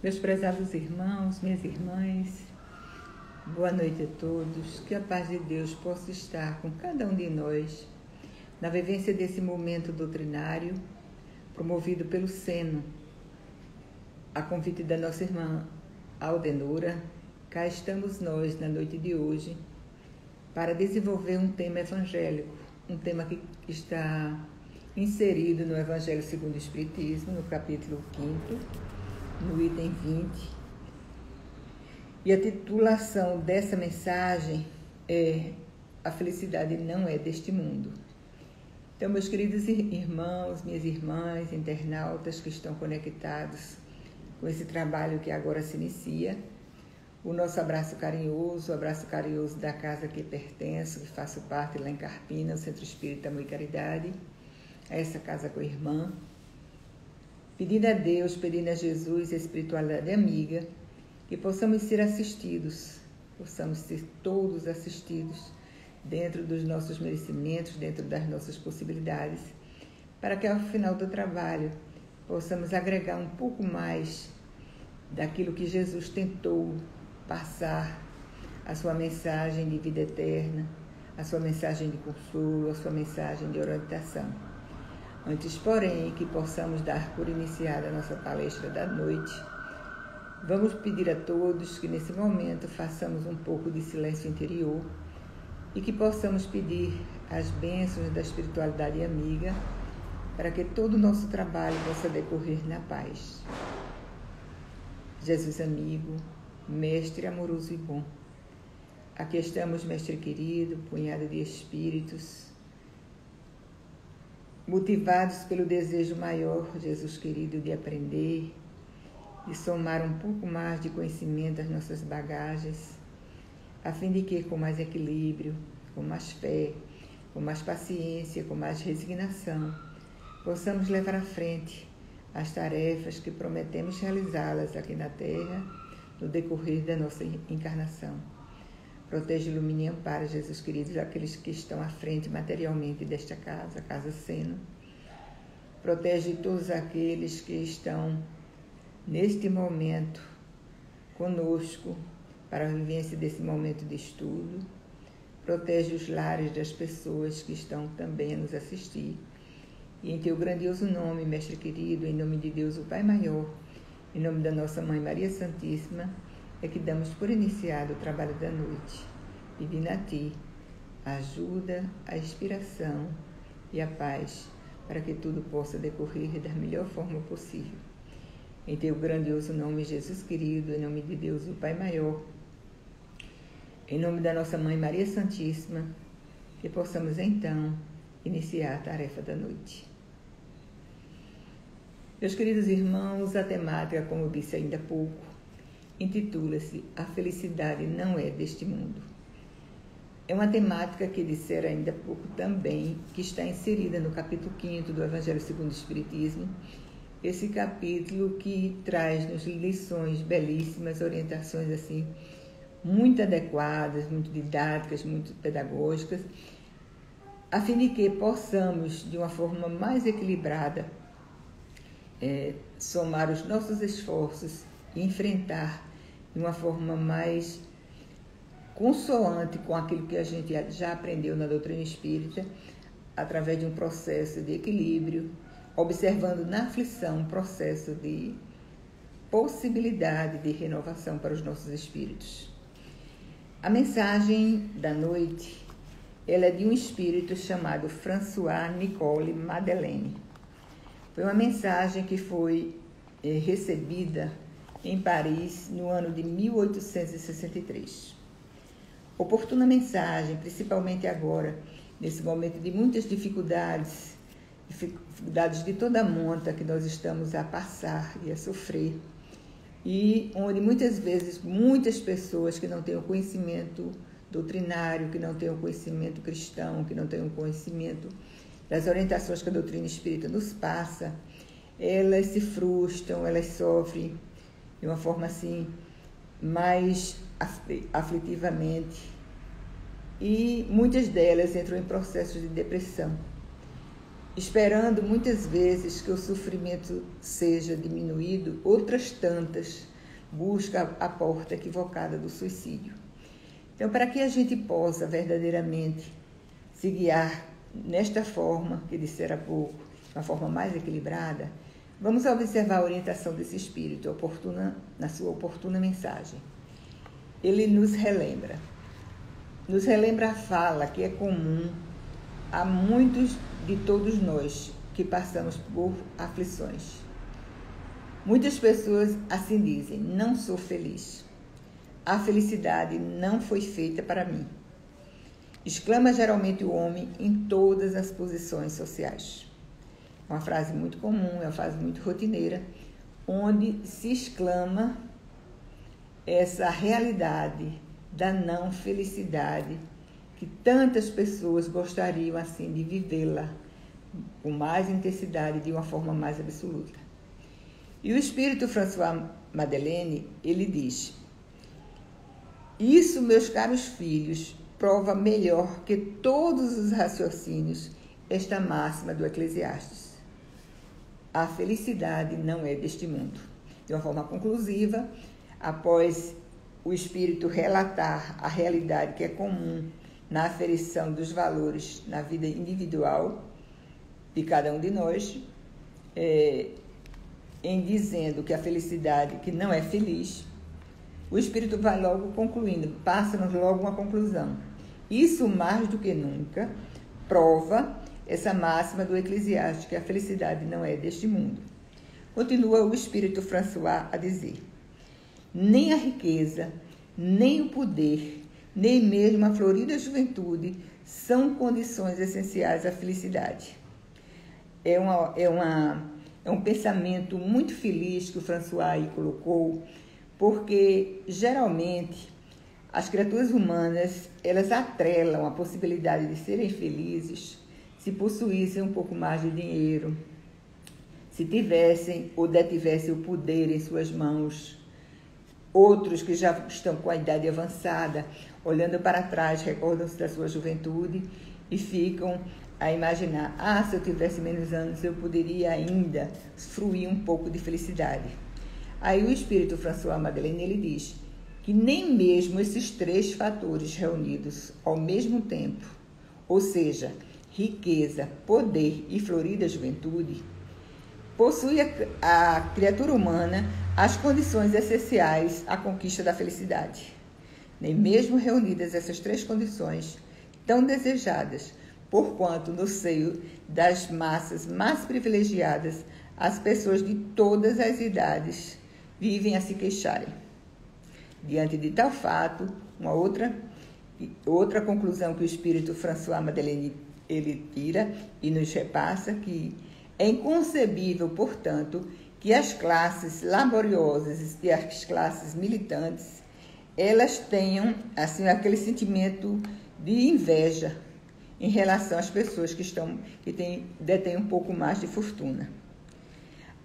Meus prezados irmãos, minhas irmãs, boa noite a todos. Que a paz de Deus possa estar com cada um de nós na vivência desse momento doutrinário promovido pelo Seno. A convite da nossa irmã Aldenora, cá estamos nós na noite de hoje para desenvolver um tema evangélico, um tema que está inserido no Evangelho segundo o Espiritismo, no capítulo 5º, no item 20. E a titulação dessa mensagem é A Felicidade Não É Deste Mundo. Então, meus queridos irmãos, minhas irmãs, internautas que estão conectados com esse trabalho que agora se inicia, o nosso abraço carinhoso, o abraço carinhoso da casa que pertenço, que faço parte lá em Carpina, Centro Espírita Amor e Caridade, a essa casa com a irmã, pedindo a Deus, pedindo a Jesus, a espiritualidade amiga, que possamos ser assistidos, possamos ser todos assistidos dentro dos nossos merecimentos, dentro das nossas possibilidades, para que ao final do trabalho possamos agregar um pouco mais daquilo que Jesus tentou passar, a sua mensagem de vida eterna, a sua mensagem de consolo, a sua mensagem de orientação. Antes, porém, que possamos dar por iniciada a nossa palestra da noite, vamos pedir a todos que nesse momento façamos um pouco de silêncio interior e que possamos pedir as bênçãos da espiritualidade amiga para que todo o nosso trabalho possa decorrer na paz. Jesus amigo, Mestre amoroso e bom, aqui estamos, Mestre querido, punhado de espíritos, motivados pelo desejo maior, Jesus querido, de aprender, de somar um pouco mais de conhecimento às nossas bagagens, a fim de que, com mais equilíbrio, com mais fé, com mais paciência, com mais resignação, possamos levar à frente as tarefas que prometemos realizá-las aqui na Terra, no decorrer da nossa encarnação. Protege, ilumine e ampara, Jesus querido, aqueles que estão à frente materialmente desta casa, a Casa Seno. Protege todos aqueles que estão, neste momento, conosco, para a vivência desse momento de estudo. Protege os lares das pessoas que estão também a nos assistir. E em teu grandioso nome, Mestre querido, em nome de Deus, o Pai Maior, em nome da nossa Mãe Maria Santíssima, é que damos por iniciado o trabalho da noite, pedindo a Ti a ajuda, a inspiração e a paz, para que tudo possa decorrer da melhor forma possível. Em Teu grandioso nome, Jesus querido, em nome de Deus, o Pai Maior, em nome da nossa Mãe Maria Santíssima, que possamos então iniciar a tarefa da noite. Meus queridos irmãos, a temática, como eu disse ainda há pouco, intitula-se A Felicidade Não É Deste Mundo. É uma temática que disseram ainda há pouco também, que está inserida no capítulo 5º do Evangelho segundo o Espiritismo, esse capítulo que traz-nos lições belíssimas, orientações assim, muito adequadas, muito didáticas, muito pedagógicas, a fim de que possamos, de uma forma mais equilibrada, somar os nossos esforços e enfrentar de uma forma mais consoante com aquilo que a gente já aprendeu na doutrina espírita, através de um processo de equilíbrio, observando na aflição um processo de possibilidade de renovação para os nossos espíritos. A mensagem da noite, ela é de um espírito chamado François Nicole Madeleine. Foi uma mensagem que foi recebida em Paris no ano de 1863. Oportuna mensagem, principalmente agora, nesse momento de muitas dificuldades de toda a monta que nós estamos a passar e a sofrer, e onde muitas vezes muitas pessoas que não têm o conhecimento doutrinário, que não têm o conhecimento cristão, que não têm o conhecimento das orientações que a doutrina espírita nos passa, elas se frustram, elas sofrem de uma forma assim mais aflitivamente, e muitas delas entram em processos de depressão, esperando muitas vezes que o sofrimento seja diminuído, outras tantas busca a porta equivocada do suicídio. Então, para que a gente possa verdadeiramente se guiar nesta forma, que dissera há pouco, uma forma mais equilibrada, vamos observar a orientação desse espírito na sua oportuna mensagem. Ele nos relembra a fala que é comum a muitos de todos nós que passamos por aflições. Muitas pessoas assim dizem: não sou feliz. A felicidade não foi feita para mim. Exclama geralmente o homem em todas as posições sociais. É uma frase muito comum, é uma frase muito rotineira, onde se exclama essa realidade da não felicidade que tantas pessoas gostariam assim de vivê-la com mais intensidade, de uma forma mais absoluta. E o espírito François Madeleine, ele diz: isso, meus caros filhos, prova melhor que todos os raciocínios esta máxima do Eclesiastes: a felicidade não é deste mundo. De uma forma conclusiva, após o espírito relatar a realidade que é comum na aferição dos valores na vida individual de cada um de nós, em dizendo que a felicidade que não é feliz, o espírito vai logo concluindo, passa-nos logo uma conclusão. Isso, mais do que nunca, prova essa máxima do Eclesiastes, que a felicidade não é deste mundo. Continua o espírito François a dizer: nem a riqueza, nem o poder, nem mesmo a florida juventude são condições essenciais à felicidade. É um pensamento muito feliz que o François aí colocou, porque geralmente as criaturas humanas, elas atrelam a possibilidade de serem felizes se possuíssem um pouco mais de dinheiro, se tivessem ou detivessem o poder em suas mãos. Outros que já estão com a idade avançada, olhando para trás, recordam-se da sua juventude e ficam a imaginar: se eu tivesse menos anos, eu poderia ainda fruir um pouco de felicidade. Aí o espírito François Madeleine, ele diz que nem mesmo esses três fatores reunidos ao mesmo tempo, ou seja, riqueza, poder e florida juventude, possui a criatura humana as condições essenciais à conquista da felicidade. Nem mesmo reunidas essas três condições tão desejadas, porquanto no seio das massas mais privilegiadas, as pessoas de todas as idades vivem a se queixarem. Diante de tal fato, uma outra conclusão que o espírito François Madeleine ele tira e nos repassa, que é inconcebível, portanto, que as classes laboriosas e as classes militantes, elas tenham assim aquele sentimento de inveja em relação às pessoas que detêm um pouco mais de fortuna.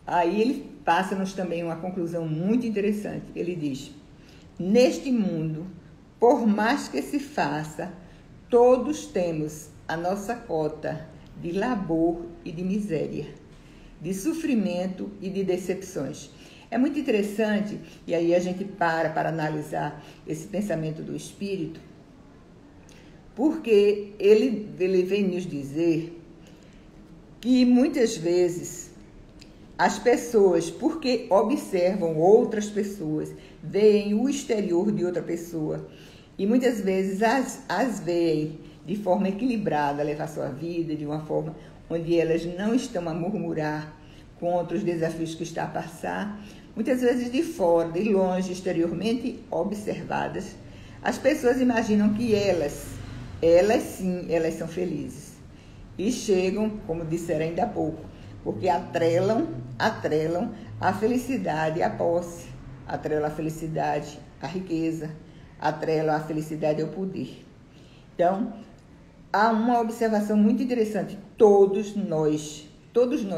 Aí ele passa-nos também uma conclusão muito interessante. Ele diz: neste mundo, por mais que se faça, todos temos a nossa cota de labor e de miséria, de sofrimento e de decepções. É muito interessante, e aí a gente para analisar esse pensamento do espírito, porque ele vem nos dizer que muitas vezes as pessoas, porque observam outras pessoas, veem o exterior de outra pessoa e muitas vezes as veem de forma equilibrada levar sua vida, de uma forma onde elas não estão a murmurar contra os desafios que está a passar. Muitas vezes de fora, de longe, exteriormente observadas, as pessoas imaginam que elas sim, elas são felizes. E chegam, como disseram ainda há pouco, porque atrelam a felicidade à posse, atrelam a felicidade à riqueza, atrelam a felicidade ao poder. Então, há uma observação muito interessante. Todos nós,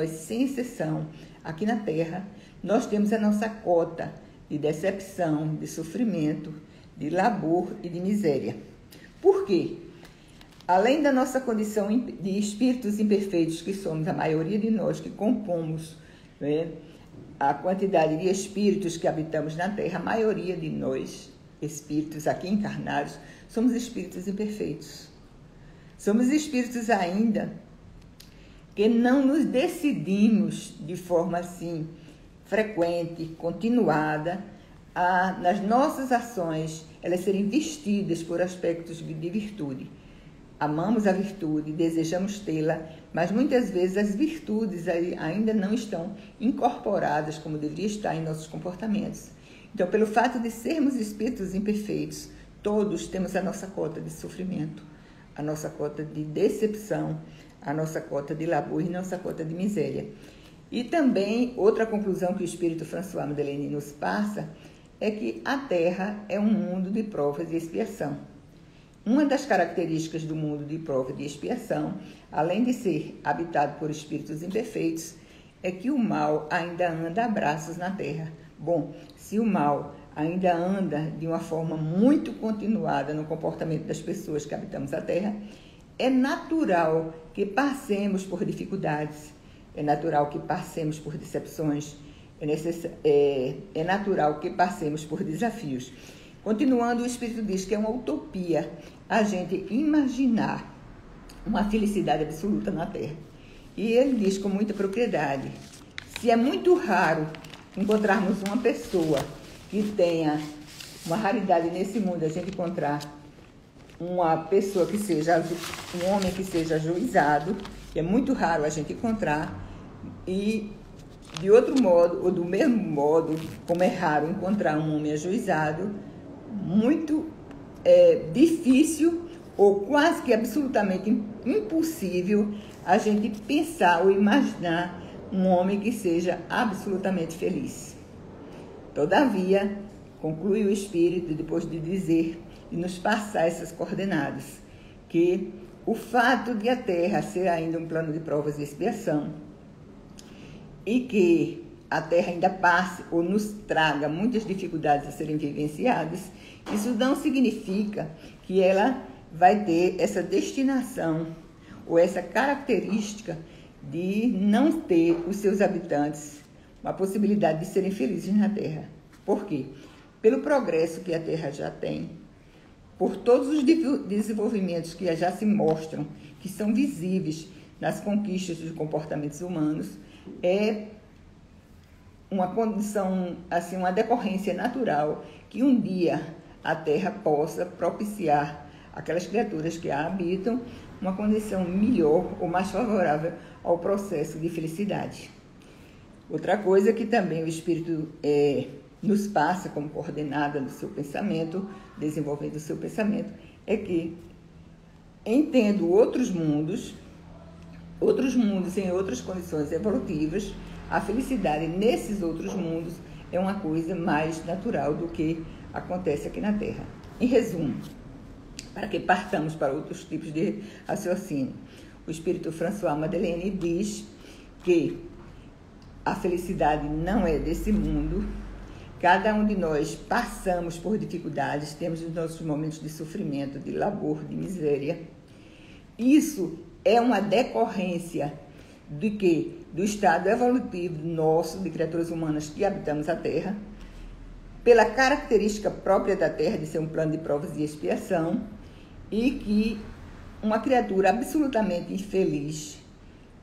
sem exceção, aqui na Terra, nós temos a nossa cota de decepção, de sofrimento, de labor e de miséria. Por quê? Além da nossa condição de espíritos imperfeitos que somos, a maioria de nós que compomos, a quantidade de espíritos que habitamos na Terra, a maioria de nós, espíritos aqui encarnados, somos espíritos imperfeitos. Somos espíritos ainda que não nos decidimos de forma assim frequente, continuada, nas nossas ações, elas serem vestidas por aspectos de virtude. Amamos a virtude, desejamos tê-la, mas muitas vezes as virtudes ainda não estão incorporadas como deveria estar em nossos comportamentos. Então, pelo fato de sermos espíritos imperfeitos, todos temos a nossa cota de sofrimento, a nossa cota de decepção, a nossa cota de labor e nossa cota de miséria. E também, outra conclusão que o Espírito François Madeleine nos passa é que a Terra é um mundo de provas e expiação. Uma das características do mundo de prova e de expiação, além de ser habitado por espíritos imperfeitos, é que o mal ainda anda a braços na Terra. Bom, se o mal ainda anda de uma forma muito continuada no comportamento das pessoas que habitamos a Terra, é natural que passemos por dificuldades, é natural que passemos por decepções, é natural que passemos por desafios. Continuando, o Espírito diz que é uma utopia a gente imaginar uma felicidade absoluta na Terra. E ele diz com muita propriedade, se é muito raro encontrarmos uma pessoa que tenha uma raridade nesse mundo, a gente encontrar uma pessoa que seja, um homem que seja ajuizado, que é muito raro a gente encontrar, e de outro modo, ou do mesmo modo, como é raro encontrar um homem ajuizado, muito difícil ou quase que absolutamente impossível a gente pensar ou imaginar um homem que seja absolutamente feliz. Todavia, conclui o Espírito, depois de dizer e nos passar essas coordenadas, que o fato de a Terra ser ainda um plano de provas e expiação e que a Terra ainda passe ou nos traga muitas dificuldades a serem vivenciadas, isso não significa que ela vai ter essa destinação ou essa característica de não ter os seus habitantes uma possibilidade de serem felizes na Terra. Por quê? Pelo progresso que a Terra já tem, por todos os desenvolvimentos que já se mostram, que são visíveis nas conquistas dos comportamentos humanos, é uma condição, assim, uma decorrência natural que um dia a Terra possa propiciar aquelas criaturas que a habitam uma condição melhor ou mais favorável ao processo de felicidade. Outra coisa que também o Espírito nos passa como coordenada do seu pensamento, desenvolvendo o seu pensamento, é que, entendo outros mundos em outras condições evolutivas, a felicidade nesses outros mundos é uma coisa mais natural do que acontece aqui na Terra. Em resumo, para que partamos para outros tipos de raciocínio, o Espírito François Madeleine diz que a felicidade não é desse mundo. Cada um de nós passamos por dificuldades, temos os nossos momentos de sofrimento, de labor, de miséria. Isso é uma decorrência de quê? Do estado evolutivo nosso, de criaturas humanas que habitamos a Terra, pela característica própria da Terra de ser um plano de provas e expiação, e que uma criatura absolutamente infeliz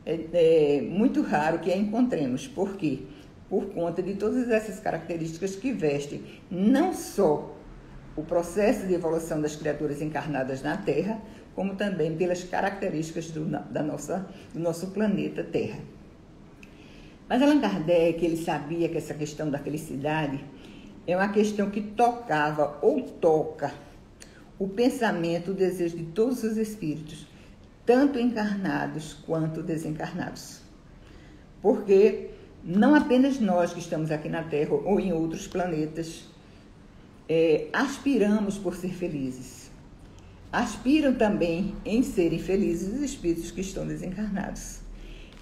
é muito raro que a encontremos. Por quê? Por conta de todas essas características que vestem não só o processo de evolução das criaturas encarnadas na Terra, como também pelas características do nosso planeta Terra. Mas Allan Kardec, ele sabia que essa questão da felicidade é uma questão que tocava ou toca o pensamento, o desejo de todos os espíritos, tanto encarnados quanto desencarnados. Porque não apenas nós que estamos aqui na Terra ou em outros planetas aspiramos por ser felizes. Aspiram também em serem felizes os espíritos que estão desencarnados.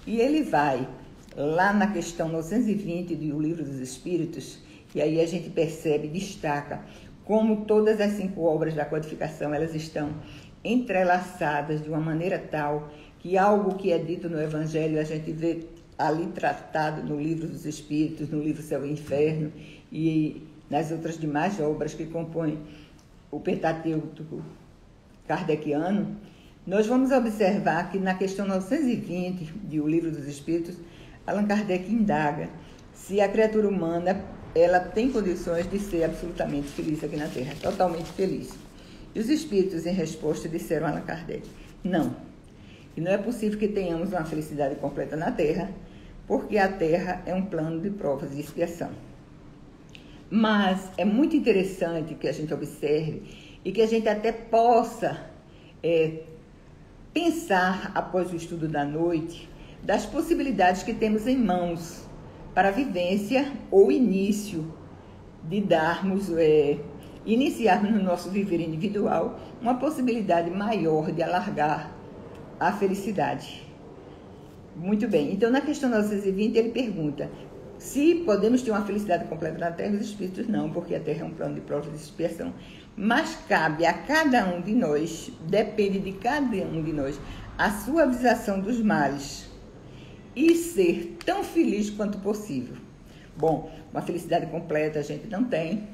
E ele vai lá na questão 920 do Livro dos Espíritos, e aí a gente percebe, destaca, como todas as 5 obras da codificação, elas estão entrelaçadas de uma maneira tal que algo que é dito no Evangelho a gente vê ali tratado no Livro dos Espíritos, no livro Céu e Inferno e nas outras demais obras que compõem o Pentateuco kardeciano, nós vamos observar que na questão 920 do Livro dos Espíritos, Allan Kardec indaga se a criatura humana ela tem condições de ser absolutamente feliz aqui na Terra, totalmente feliz. E os espíritos, em resposta, disseram a Allan Kardec: não. E não é possível que tenhamos uma felicidade completa na Terra, porque a Terra é um plano de provas e expiação. Mas é muito interessante que a gente observe e que a gente até possa pensar, após o estudo da noite, das possibilidades que temos em mãos para a vivência ou início de iniciarmos no nosso viver individual uma possibilidade maior de alargar a felicidade. Muito bem, então na questão 920 ele pergunta se podemos ter uma felicidade completa na Terra. Os espíritos não, porque a Terra é um plano de prova e de expiação. Mas cabe a cada um de nós, depende de cada um de nós, a suavização dos males e ser tão feliz quanto possível. Bom, uma felicidade completa a gente não tem.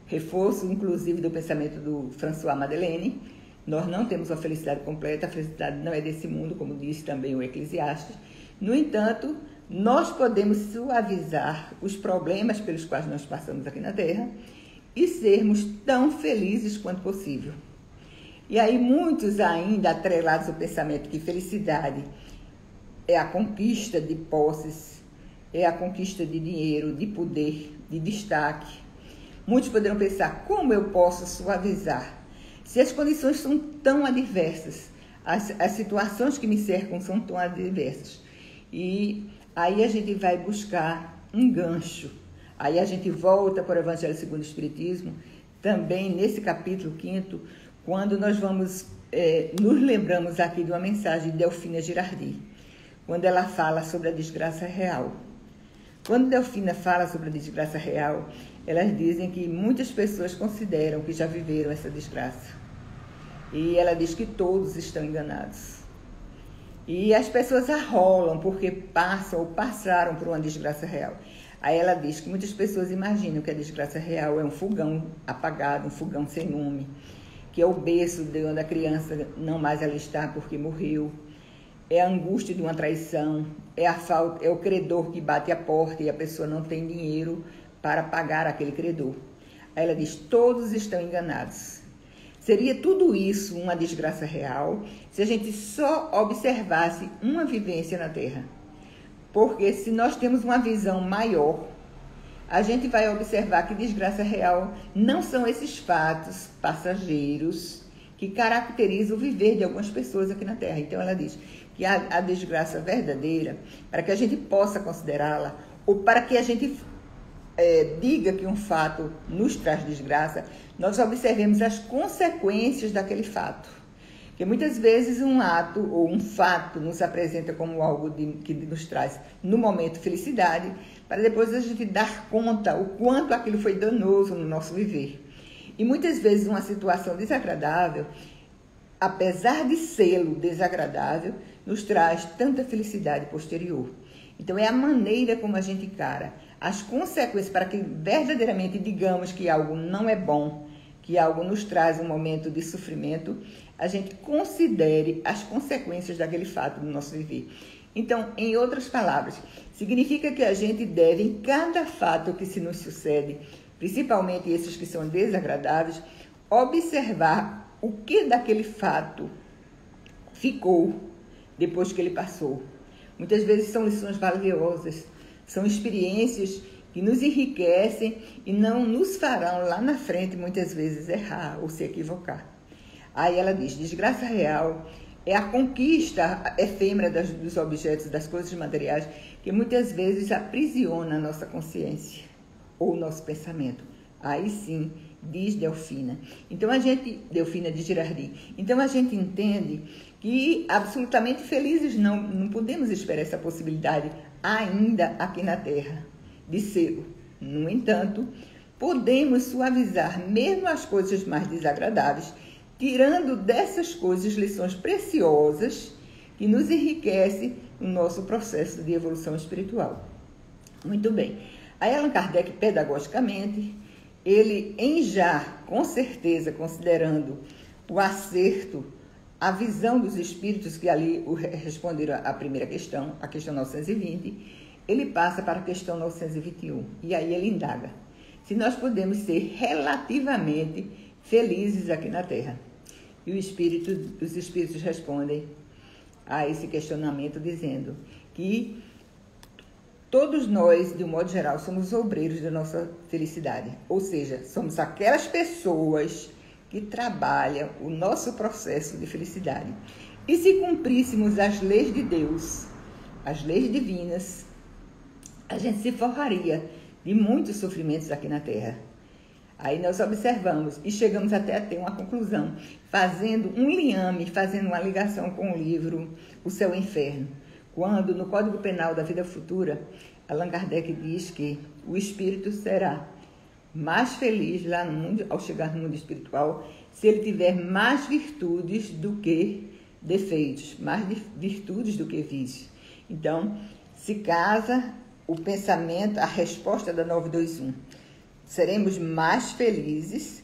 Reforço, inclusive, do pensamento do François Madeleine. Nós não temos uma felicidade completa, a felicidade não é desse mundo, como diz também o Eclesiastes. No entanto, nós podemos suavizar os problemas pelos quais nós passamos aqui na Terra e sermos tão felizes quanto possível. E aí muitos ainda atrelados ao pensamento que felicidade é a conquista de posses, é a conquista de dinheiro, de poder, de destaque. Muitos poderão pensar: como eu posso suavizar? Se as condições são tão adversas, as situações que me cercam são tão adversas. E aí a gente vai buscar um gancho. Aí a gente volta para o Evangelho segundo o Espiritismo, também nesse capítulo 5º, quando nós vamos, nos lembramos aqui de uma mensagem de Delfina Girardi, quando ela fala sobre a desgraça real. Quando Delfina fala sobre a desgraça real, elas dizem que muitas pessoas consideram que já viveram essa desgraça. E ela diz que todos estão enganados. E as pessoas arrolam porque passam ou passaram por uma desgraça real. Aí ela diz que muitas pessoas imaginam que a desgraça real é um fogão apagado, um fogão sem lume, que é o berço de onde a criança não mais ela está porque morreu. É a angústia de uma traição, é o credor que bate a porta e a pessoa não tem dinheiro para pagar aquele credor. Aí ela diz: todos estão enganados. Seria tudo isso uma desgraça real se a gente só observasse uma vivência na Terra. Porque se nós temos uma visão maior, a gente vai observar que desgraça real não são esses fatos passageiros que caracterizam o viver de algumas pessoas aqui na Terra. Então ela diz que a desgraça verdadeira, para que a gente possa considerá-la, ou para que a gente diga que um fato nos traz desgraça, nós observemos as consequências daquele fato. Porque muitas vezes um ato ou um fato nos apresenta como algo que nos traz, no momento, felicidade, para depois a gente dar conta o quanto aquilo foi danoso no nosso viver. E muitas vezes uma situação desagradável, apesar de ser desagradável, nos traz tanta felicidade posterior. Então é a maneira como a gente encara as consequências para que verdadeiramente digamos que algo não é bom, que algo nos traz um momento de sofrimento, a gente considere as consequências daquele fato no nosso viver. Então, em outras palavras, significa que a gente deve, em cada fato que se nos sucede, principalmente esses que são desagradáveis, observar o que daquele fato ficou depois que ele passou. Muitas vezes são lições valiosas, são experiências que nos enriquecem e não nos farão lá na frente, muitas vezes, errar ou se equivocar. Aí ela diz: desgraça real é a conquista efêmera dos objetos, das coisas materiais, que muitas vezes aprisiona a nossa consciência ou o nosso pensamento. Aí sim, diz Delfina. Então Delfina de Girardi. Então a gente entende que absolutamente felizes não podemos esperar essa possibilidade ainda aqui na Terra de ser. No entanto, podemos suavizar mesmo as coisas mais desagradáveis, tirando dessas coisas lições preciosas que nos enriquecem no nosso processo de evolução espiritual. Muito bem. Aí Allan Kardec, pedagogicamente, ele já, com certeza, considerando o acerto, a visão dos espíritos que ali responderam à primeira questão, a questão 920, ele passa para a questão 921. E aí ele indaga se nós podemos ser relativamente felizes aqui na Terra. E os espíritos respondem a esse questionamento dizendo que todos nós, de um modo geral, somos obreiros da nossa felicidade. Ou seja, somos aquelas pessoas que trabalham o nosso processo de felicidade. E se cumpríssemos as leis de Deus, as leis divinas, a gente se forraria de muitos sofrimentos aqui na Terra. Aí nós observamos e chegamos até a ter uma conclusão, fazendo um liame, fazendo uma ligação com o livro O Céu e o Inferno. Quando, no Código Penal da Vida Futura, Allan Kardec diz que o espírito será mais feliz lá no mundo, ao chegar no mundo espiritual, se ele tiver mais virtudes do que defeitos, mais virtudes do que vícios. Então, se casa o pensamento, a resposta da 921. Seremos mais felizes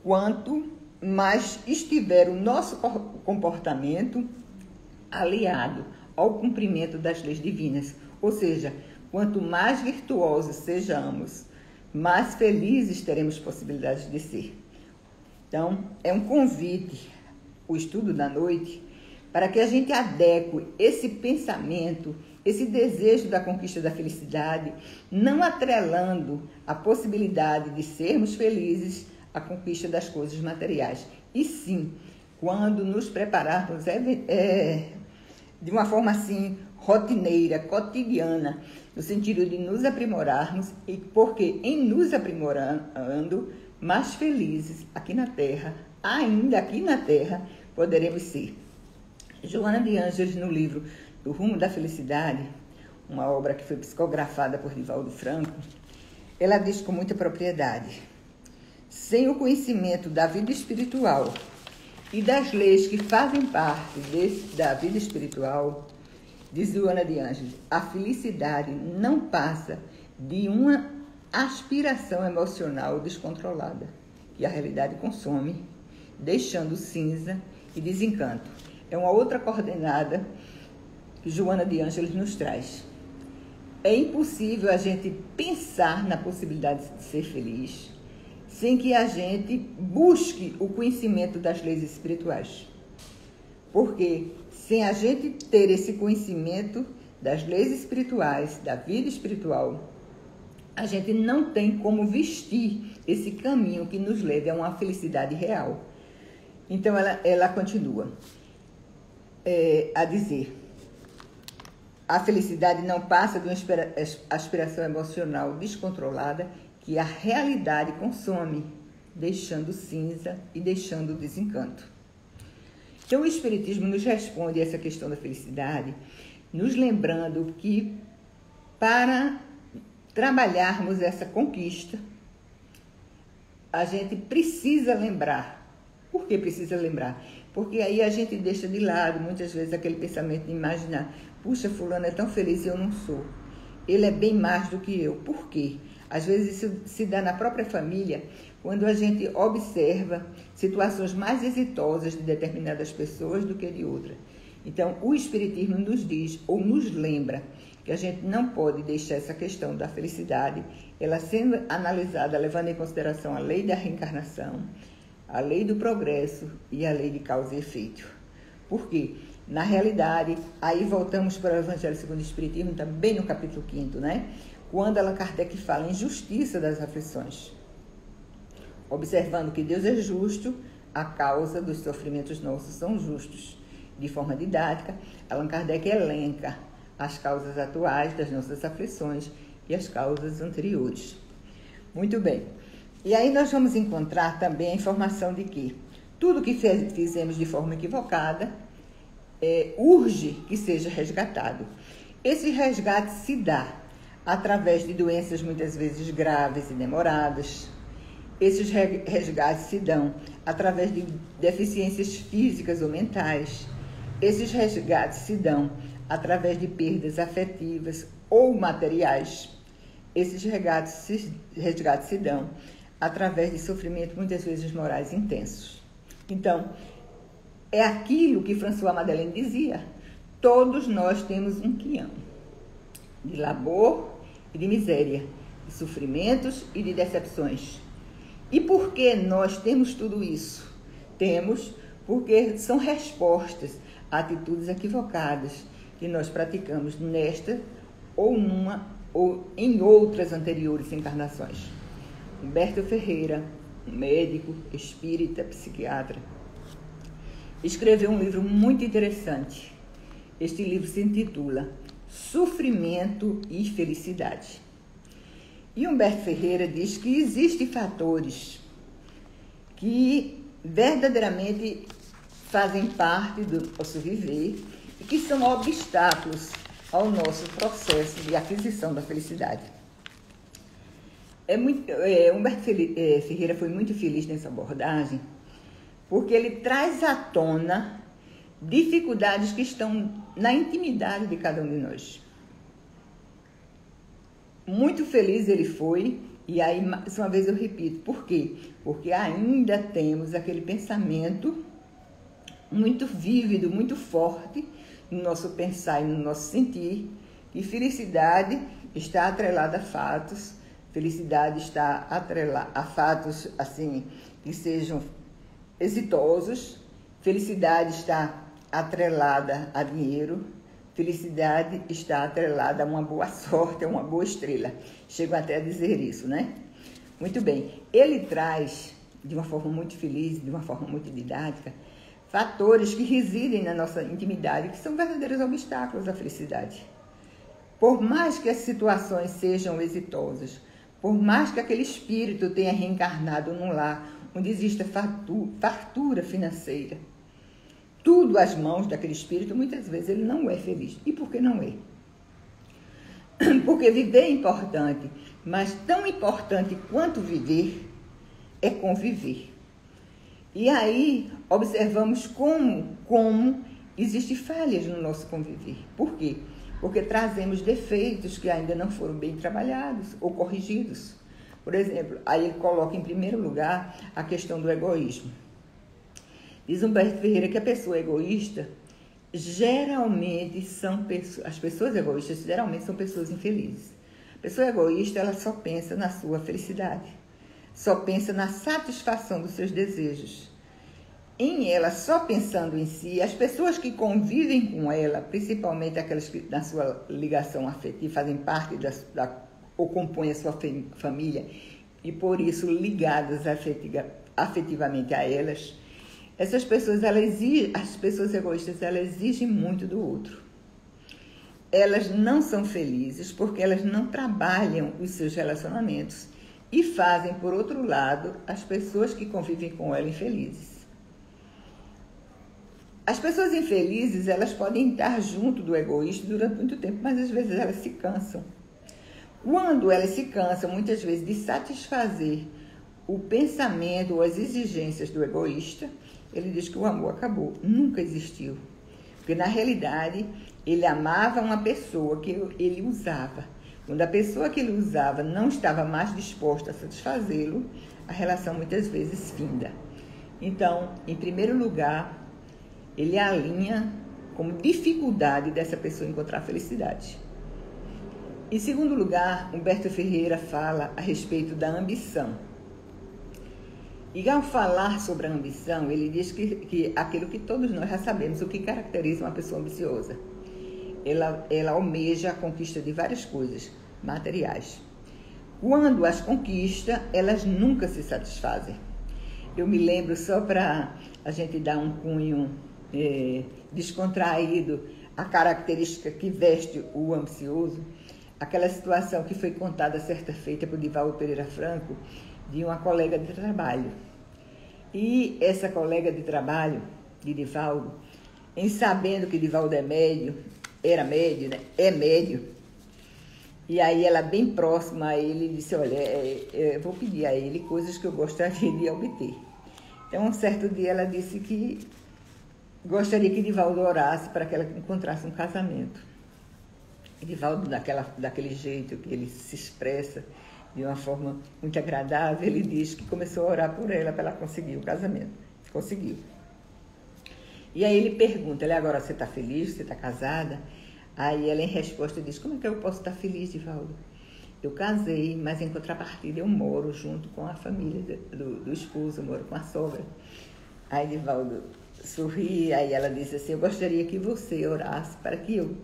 quanto mais estiver o nosso comportamento aliado ao cumprimento das leis divinas. Ou seja, quanto mais virtuosos sejamos, mais felizes teremos possibilidades de ser. Então, é um convite, o estudo da noite, para que a gente adeque esse pensamento, esse desejo da conquista da felicidade, não atrelando a possibilidade de sermos felizes à conquista das coisas materiais. E sim, quando nos prepararmos de uma forma assim, rotineira, cotidiana, no sentido de nos aprimorarmos, e porque em nos aprimorando, mais felizes aqui na Terra, ainda aqui na Terra, poderemos ser. Joana de Ângeles, no livro Do Rumo da Felicidade, uma obra que foi psicografada por Divaldo Franco, ela diz com muita propriedade: sem o conhecimento da vida espiritual e das leis que fazem parte da vida espiritual, diz Joana de Ângeles, a felicidade não passa de uma aspiração emocional descontrolada, que a realidade consome, deixando cinza e desencanto. É uma outra coordenada que Joana de Ângeles nos traz. É impossível a gente pensar na possibilidade de ser feliz sem que a gente busque o conhecimento das leis espirituais. Porque sem a gente ter esse conhecimento das leis espirituais, da vida espiritual, a gente não tem como vestir esse caminho que nos leve a uma felicidade real. Então ela continua a dizer: a felicidade não passa de uma aspiração emocional descontrolada que a realidade consome, deixando cinza e deixando desencanto. Então o Espiritismo nos responde a essa questão da felicidade, nos lembrando que para trabalharmos essa conquista, a gente precisa lembrar. Por que precisa lembrar? Porque aí a gente deixa de lado, muitas vezes, aquele pensamento de imaginar: puxa, fulano é tão feliz e eu não sou. Ele é bem mais do que eu. Por quê? Às vezes isso se dá na própria família, quando a gente observa situações mais exitosas de determinadas pessoas do que de outras. Então, o Espiritismo nos diz, ou nos lembra, que a gente não pode deixar essa questão da felicidade, ela sendo analisada, levando em consideração a lei da reencarnação, a lei do progresso e a lei de causa e efeito. Por quê? Na realidade, aí voltamos para o Evangelho segundo o Espiritismo, também no capítulo 5º, né? Quando Allan Kardec fala em justiça das aflições. Observando que Deus é justo, a causa dos sofrimentos nossos são justos. De forma didática, Allan Kardec elenca as causas atuais das nossas aflições e as causas anteriores. Muito bem. E aí nós vamos encontrar também a informação de que tudo que fizemos de forma equivocada urge que seja resgatado. Esse resgate se dá através de doenças muitas vezes graves e demoradas. Esses resgates se dão através de deficiências físicas ou mentais. Esses resgates se dão através de perdas afetivas ou materiais. Esses resgates se dão através de sofrimentos, muitas vezes morais intensos. Então, é aquilo que François Madeleine dizia: todos nós temos um quilhão de labor e de miséria, de sofrimentos e de decepções. E por que nós temos tudo isso? Temos porque são respostas a atitudes equivocadas que nós praticamos nesta ou em outras anteriores encarnações. Humberto Ferreira, um médico, espírita, psiquiatra, escreveu um livro muito interessante. Este livro se intitula Sofrimento e Felicidade. E Humberto Ferreira diz que existem fatores que verdadeiramente fazem parte do nosso viver e que são obstáculos ao nosso processo de aquisição da felicidade. Humberto Ferreira foi muito feliz nessa abordagem, porque ele traz à tona dificuldades que estão na intimidade de cada um de nós. Muito feliz ele foi, e aí, mais uma vez eu repito, por quê? Porque ainda temos aquele pensamento muito vívido, muito forte no nosso pensar e no nosso sentir, que felicidade está atrelada a fatos, felicidade está atrelada a fatos assim que sejam exitosos, felicidade está atrelada a dinheiro, felicidade está atrelada a uma boa sorte, a uma boa estrela. Chego até a dizer isso, né? Muito bem. Ele traz, de uma forma muito feliz, de uma forma muito didática, fatores que residem na nossa intimidade, que são verdadeiros obstáculos à felicidade. Por mais que as situações sejam exitosas, por mais que aquele espírito tenha reencarnado num lar onde exista fartura financeira, tudo às mãos daquele espírito, muitas vezes ele não é feliz. E por que não é? Porque viver é importante, mas tão importante quanto viver é conviver. E aí observamos como existem falhas no nosso conviver. Por quê? Porque trazemos defeitos que ainda não foram bem trabalhados ou corrigidos. Por exemplo, aí ele coloca em primeiro lugar a questão do egoísmo. Diz Humberto Ferreira que a pessoa egoísta geralmente as pessoas egoístas geralmente são pessoas infelizes. A pessoa egoísta, ela só pensa na sua felicidade, só pensa na satisfação dos seus desejos. Em ela, só pensando em si, as pessoas que convivem com ela, principalmente aquelas que na sua ligação afetiva fazem parte ou compõem a sua família e por isso ligadas afetivamente a elas, essas pessoas, as pessoas egoístas, elas exigem muito do outro. Elas não são felizes porque elas não trabalham os seus relacionamentos e fazem, por outro lado, as pessoas que convivem com ela infelizes. As pessoas infelizes, elas podem estar junto do egoísta durante muito tempo, mas às vezes elas se cansam. Quando elas se cansam, muitas vezes, de satisfazer o pensamento ou as exigências do egoísta, ele diz que o amor acabou, nunca existiu. Porque, na realidade, ele amava uma pessoa que ele usava. Quando a pessoa que ele usava não estava mais disposta a satisfazê-lo, a relação muitas vezes finda. Então, em primeiro lugar, ele alinha como dificuldade dessa pessoa encontrar felicidade. Em segundo lugar, Humberto Ferreira fala a respeito da ambição. E ao falar sobre a ambição, ele diz que aquilo que todos nós já sabemos, o que caracteriza uma pessoa ambiciosa. Ela almeja a conquista de várias coisas materiais. Quando as conquista, elas nunca se satisfazem. Eu me lembro, só para a gente dar um cunho descontraído, a característica que veste o ambicioso, aquela situação que foi contada certa feita por Divaldo Pereira Franco, de uma colega de trabalho. E essa colega de trabalho, de Divaldo, em sabendo que Divaldo é médio, é médio, e aí ela bem próxima a ele disse, olha, eu vou pedir a ele coisas que eu gostaria de obter. Então, um certo dia ela disse que gostaria que Divaldo orasse para que ela encontrasse um casamento. Divaldo, daquele jeito que ele se expressa de uma forma muito agradável, ele diz que começou a orar por ela para ela conseguir o casamento. Conseguiu. E aí ele pergunta, agora você está feliz, você está casada? Aí ela em resposta diz, como é que eu posso estar feliz, Divaldo? Eu casei, mas em contrapartida eu moro junto com a família do esposo, eu moro com a sogra. Aí Divaldo sorri, aí ela disse assim, eu gostaria que você orasse para que eu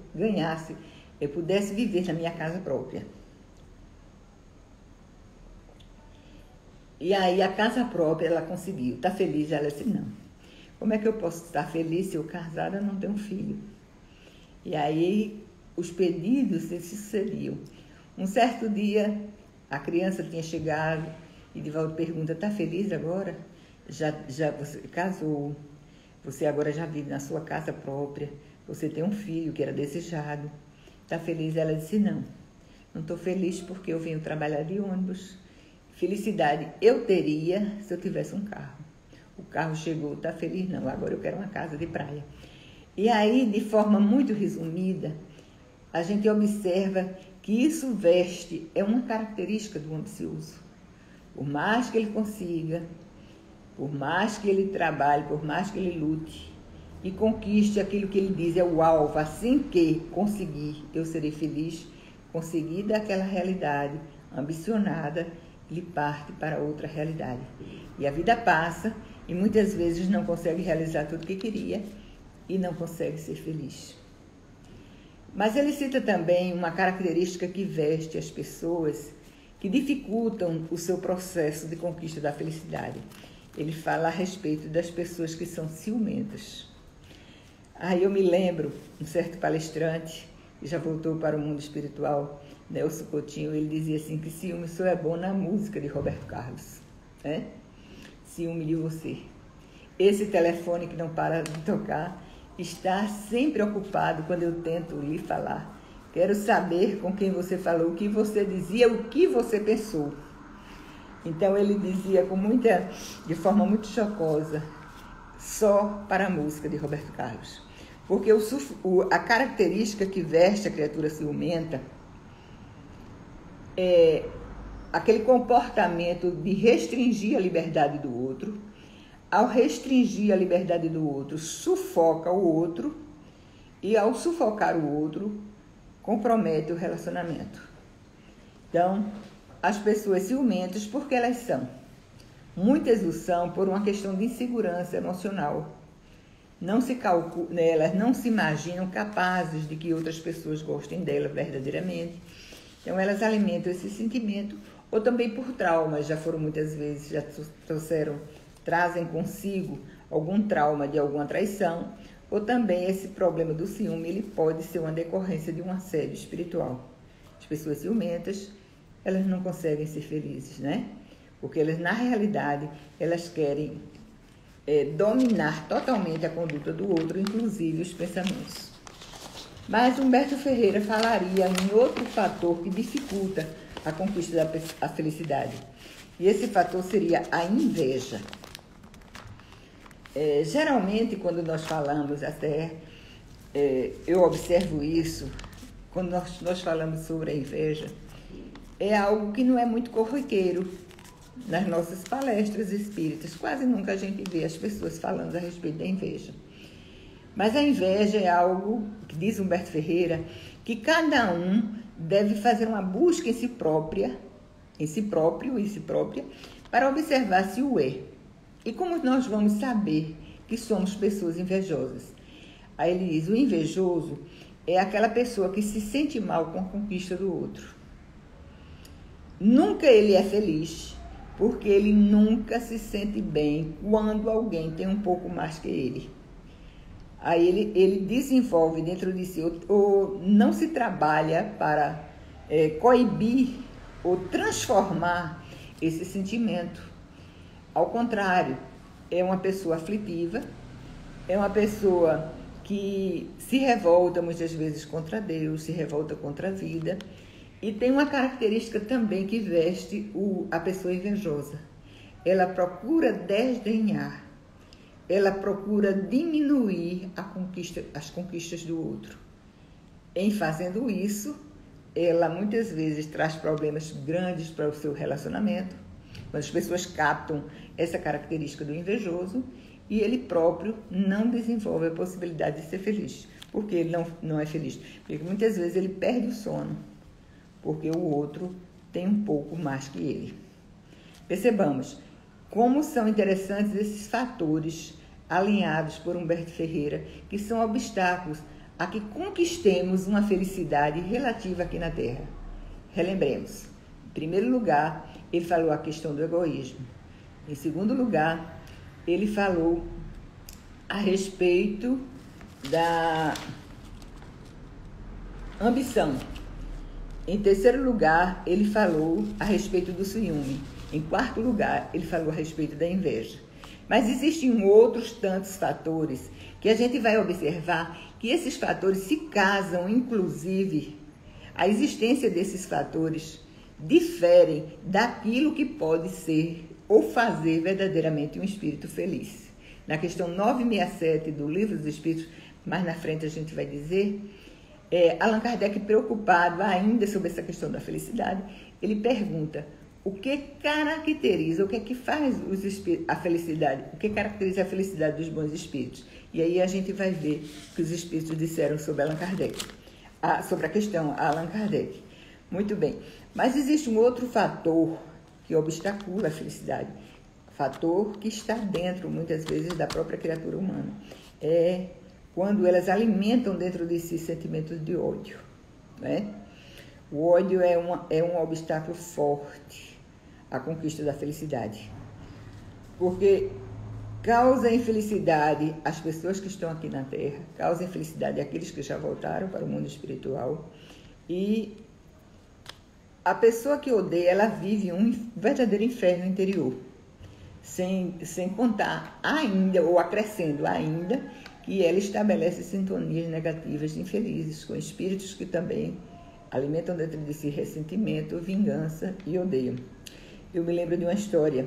pudesse viver na minha casa própria. E aí a casa própria ela conseguiu. Está feliz? Ela disse, não. Como é que eu posso estar feliz se eu casada não tenho filho? E aí os pedidos se sucediam. Um certo dia a criança tinha chegado e Divaldo pergunta, está feliz agora? Já você casou, você agora já vive na sua casa própria, você tem um filho que era desejado. Está feliz? Ela disse, não estou feliz porque eu venho trabalhar de ônibus. Felicidade eu teria se eu tivesse um carro. O carro chegou, está feliz? Não, agora eu quero uma casa de praia. E aí, de forma muito resumida, a gente observa que isso é uma característica do ambicioso. Por mais que ele consiga, por mais que ele trabalhe, por mais que ele lute e conquiste aquilo que ele diz é o alvo, assim que conseguir, eu serei feliz, conseguir daquela realidade ambicionada, ele parte para outra realidade. E a vida passa e muitas vezes não consegue realizar tudo o que queria e não consegue ser feliz. Mas ele cita também uma característica que veste as pessoas que dificultam o seu processo de conquista da felicidade. Ele fala a respeito das pessoas que são ciumentas. Aí eu me lembro, um certo palestrante, que já voltou para o mundo espiritual, Nelson Coutinho, ele dizia assim que ciúme só é bom na música de Roberto Carlos, né? Ciúme de você. Esse telefone que não para de tocar está sempre ocupado quando eu tento lhe falar. Quero saber com quem você falou, o que você dizia, o que você pensou. Então ele dizia de forma muito chocosa, só para a música de Roberto Carlos. Porque a característica que veste a criatura ciumenta é aquele comportamento de restringir a liberdade do outro. Ao restringir a liberdade do outro, sufoca o outro e ao sufocar o outro, compromete o relacionamento. Então, as pessoas ciumentas, por que elas são? Muitas o são por uma questão de insegurança emocional. Elas não se imaginam capazes de que outras pessoas gostem dela verdadeiramente. Então, elas alimentam esse sentimento, ou também por traumas, já foram muitas vezes, trazem consigo algum trauma de alguma traição, ou também esse problema do ciúme, ele pode ser uma decorrência de um assédio espiritual. As pessoas ciumentas, elas não conseguem ser felizes, né? Porque elas, na realidade, elas querem dominar totalmente a conduta do outro, inclusive os pensamentos. Mas Humberto Ferreira falaria em outro fator que dificulta a conquista da felicidade. E esse fator seria a inveja. Geralmente, quando nós falamos eu observo isso, quando nós falamos sobre a inveja, é algo que não é muito corriqueiro nas nossas palestras espíritas. Quase nunca a gente vê as pessoas falando a respeito da inveja. Mas a inveja é algo, que diz Humberto Ferreira, que cada um deve fazer uma busca em si própria, para observar se o é. E como nós vamos saber que somos pessoas invejosas? Aí ele diz, o invejoso é aquela pessoa que se sente mal com a conquista do outro. Nunca ele é feliz, porque ele nunca se sente bem quando alguém tem um pouco mais que ele. Aí ele desenvolve dentro de si, ou não se trabalha para coibir ou transformar esse sentimento. Ao contrário, é uma pessoa aflitiva, é uma pessoa que se revolta muitas vezes contra Deus, se revolta contra a vida, e tem uma característica também que veste a pessoa invejosa. Ela procura desdenhar ela procura diminuir as conquistas do outro. Em fazendo isso, ela muitas vezes traz problemas grandes para o seu relacionamento, quando as pessoas captam essa característica do invejoso e ele próprio não desenvolve a possibilidade de ser feliz. Por que ele não é feliz? Porque muitas vezes ele perde o sono, porque o outro tem um pouco mais que ele. Percebamos como são interessantes esses fatores alinhados por Humberto Ferreira, que são obstáculos a que conquistemos uma felicidade relativa aqui na Terra. Relembremos, em primeiro lugar, ele falou a questão do egoísmo. Em segundo lugar, ele falou a respeito da ambição. Em terceiro lugar, ele falou a respeito do ciúme. Em quarto lugar, ele falou a respeito da inveja. Mas existem outros tantos fatores que a gente vai observar que esses fatores se casam, inclusive, a existência desses fatores diferem daquilo que pode ser ou fazer verdadeiramente um espírito feliz. Na questão 967 do Livro dos Espíritos, mais na frente a gente vai dizer, Allan Kardec, preocupado ainda sobre essa questão da felicidade, ele pergunta o que caracteriza, o que é que faz a felicidade, o que caracteriza a felicidade dos bons espíritos. E aí a gente vai ver o que os espíritos disseram sobre Allan Kardec, sobre a questão Allan Kardec. Muito bem, mas existe um outro fator que obstacula a felicidade, fator que está dentro, muitas vezes, da própria criatura humana. É quando elas alimentam dentro de si sentimentos de ódio, né? O ódio é um obstáculo forte à conquista da felicidade, porque causa infelicidade às pessoas que estão aqui na Terra, causa infelicidade àqueles que já voltaram para o mundo espiritual, e a pessoa que odeia, ela vive um verdadeiro inferno interior, sem contar ainda, ou acrescendo ainda, que ela estabelece sintonias negativas infelizes com espíritos que também alimentam dentro de si ressentimento, vingança e odeio. Eu me lembro de uma história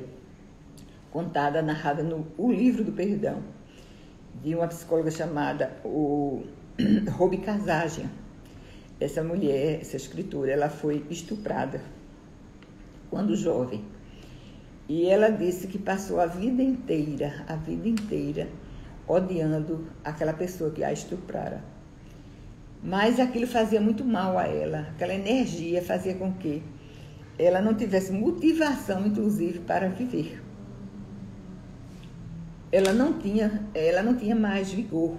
contada, narrada no O Livro do Perdão, de uma psicóloga chamada Ruby Kazagian. Essa mulher, essa escritora, ela foi estuprada quando jovem. E ela disse que passou a vida inteira, odiando aquela pessoa que a estuprara. Mas aquilo fazia muito mal a ela, aquela energia fazia com que ela não tivesse motivação, inclusive, para viver. Ela não tinha mais vigor.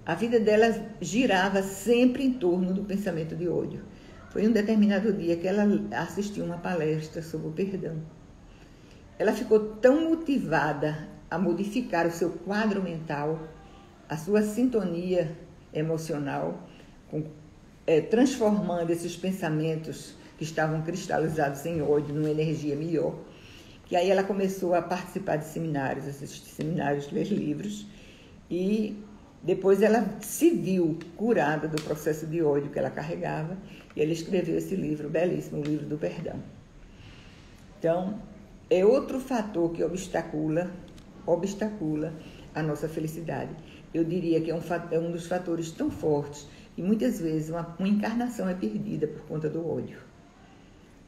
A vida dela girava sempre em torno do pensamento de ódio. Foi um determinado dia que ela assistiu uma palestra sobre o perdão. Ela ficou tão motivada a modificar o seu quadro mental, a sua sintonia emocional, transformando esses pensamentos que estavam cristalizados em ódio numa energia melhor, que aí ela começou a participar de seminários, assistir seminários, ler livros, e depois ela se viu curada do processo de ódio que ela carregava, e ela escreveu esse livro belíssimo, o Livro do Perdão. Então, é outro fator que obstacula a nossa felicidade. Eu diria que é um dos fatores tão fortes que muitas vezes uma encarnação é perdida por conta do ódio.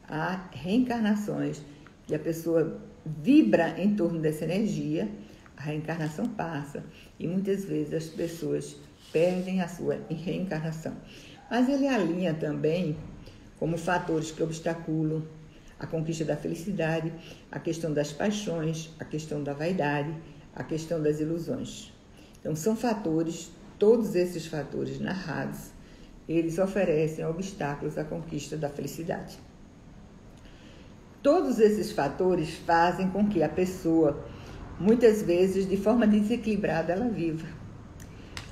Há reencarnações que a pessoa vibra em torno dessa energia, a reencarnação passa e muitas vezes as pessoas perdem a sua reencarnação. Mas ele alinha também como fatores que obstaculam a conquista da felicidade, a questão das paixões, a questão da vaidade, a questão das ilusões. Então, são fatores, todos esses fatores narrados, eles oferecem obstáculos à conquista da felicidade. Todos esses fatores fazem com que a pessoa, muitas vezes, de forma desequilibrada, ela viva.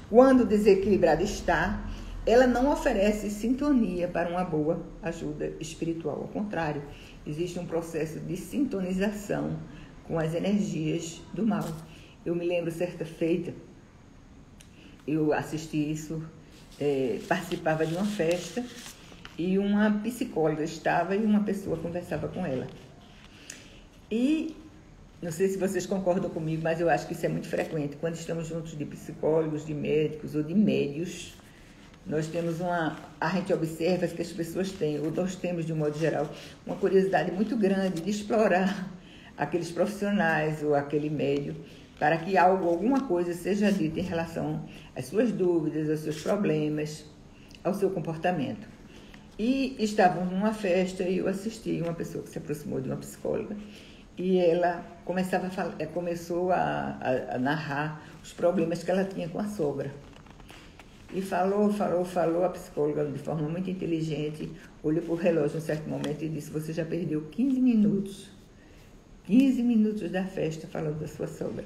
Quando desequilibrada está, ela não oferece sintonia para uma boa ajuda espiritual. Ao contrário, existe um processo de sintonização com as energias do mal. Eu me lembro, certa feita, eu assisti isso, participava de uma festa e uma psicóloga estava e uma pessoa conversava com ela. E Não sei se vocês concordam comigo, mas eu acho que isso é muito frequente. Quando estamos juntos de psicólogos, de médicos ou de médios, nós temos a gente observa que as pessoas têm, ou nós temos de um modo geral, uma curiosidade muito grande de explorar aqueles profissionais ou aquele médio para que alguma coisa seja dita em relação às suas dúvidas, aos seus problemas, ao seu comportamento. E estávamos numa festa e eu assisti uma pessoa que se aproximou de uma psicóloga e ela começou a narrar os problemas que ela tinha com a sogra. E falou, a psicóloga de forma muito inteligente, olhou para o relógio em um certo momento e disse: você já perdeu 15 minutos da festa falando da sua sogra.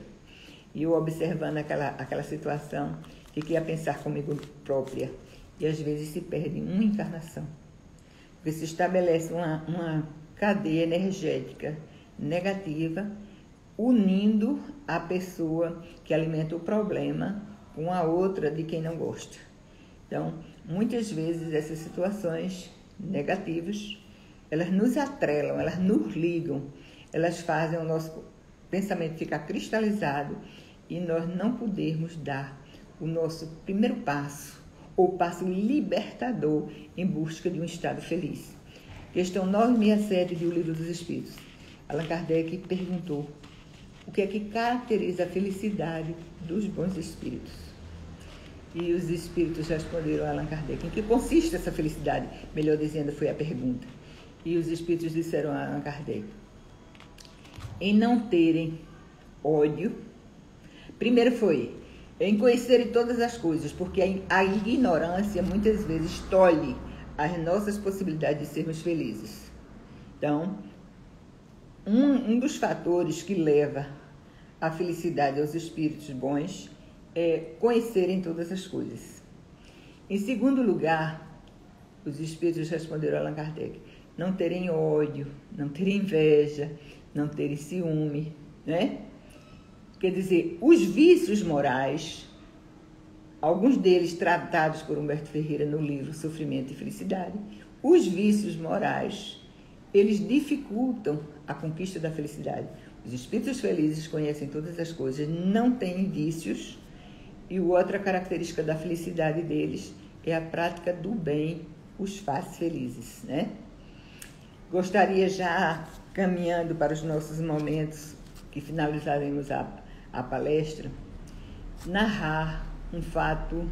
E eu, observando aquela situação, fiquei a pensar comigo própria. E às vezes se perde uma encarnação. Porque se estabelece uma cadeia energética negativa, unindo a pessoa que alimenta o problema com a outra de quem não gosta. Então, muitas vezes essas situações negativas, elas nos atrelam, elas nos ligam, elas fazem o nosso pensamento ficar cristalizado e nós não podermos dar o nosso primeiro passo, ou passo libertador em busca de um estado feliz. Questão 967 do Livro dos Espíritos. Allan Kardec perguntou: o que é que caracteriza a felicidade dos bons espíritos? E os espíritos responderam a Allan Kardec: em que consiste essa felicidade? Melhor dizendo, foi a pergunta. E os espíritos disseram a Allan Kardec: em não terem ódio. Primeiro foi em conhecerem todas as coisas, porque a ignorância muitas vezes tolhe as nossas possibilidades de sermos felizes. Então, um dos fatores que leva a felicidade aos espíritos bons é conhecerem todas as coisas. Em segundo lugar, os espíritos responderam a Allan Kardec: não terem ódio, não terem inveja, não terem ciúme, né? Quer dizer, os vícios morais, alguns deles tratados por Humberto Ferreira no livro Sofrimento e Felicidade, os vícios morais, eles dificultam a conquista da felicidade. Os espíritos felizes conhecem todas as coisas, não têm vícios, e outra característica da felicidade deles é a prática do bem, os faz felizes, né? Gostaria, já caminhando para os nossos momentos, que finalizaremos a palestra, narrar um fato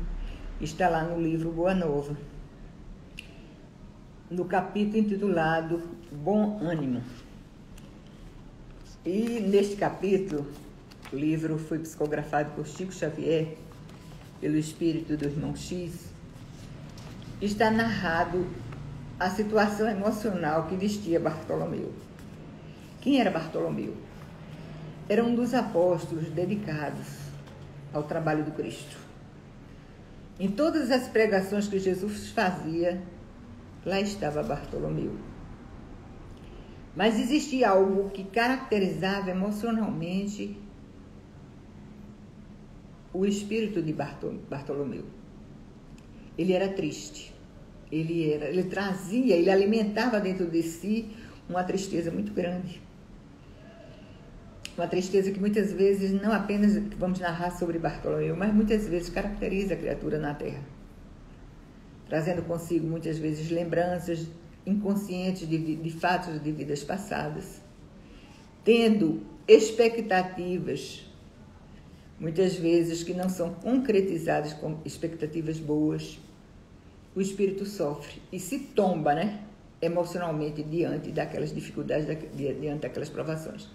que está lá no livro Boa Nova, no capítulo intitulado Bom Ânimo. E neste capítulo, o livro foi psicografado por Chico Xavier, pelo espírito do irmão X, está narrado a situação emocional que vestia Bartolomeu. Quem era Bartolomeu? Era um dos apóstolos dedicados ao trabalho do Cristo. Em todas as pregações que Jesus fazia, lá estava Bartolomeu. Mas existia algo que caracterizava emocionalmente o espírito de Bartolomeu. Ele era triste. Ele alimentava dentro de si uma tristeza muito grande. Uma tristeza que muitas vezes, não apenas vamos narrar sobre Bartolomeu, mas muitas vezes caracteriza a criatura na Terra, trazendo consigo muitas vezes lembranças inconscientes de fatos de vidas passadas, tendo expectativas, muitas vezes que não são concretizadas como expectativas boas. O espírito sofre e se tomba, né, emocionalmente diante daquelas dificuldades, diante daquelas provações.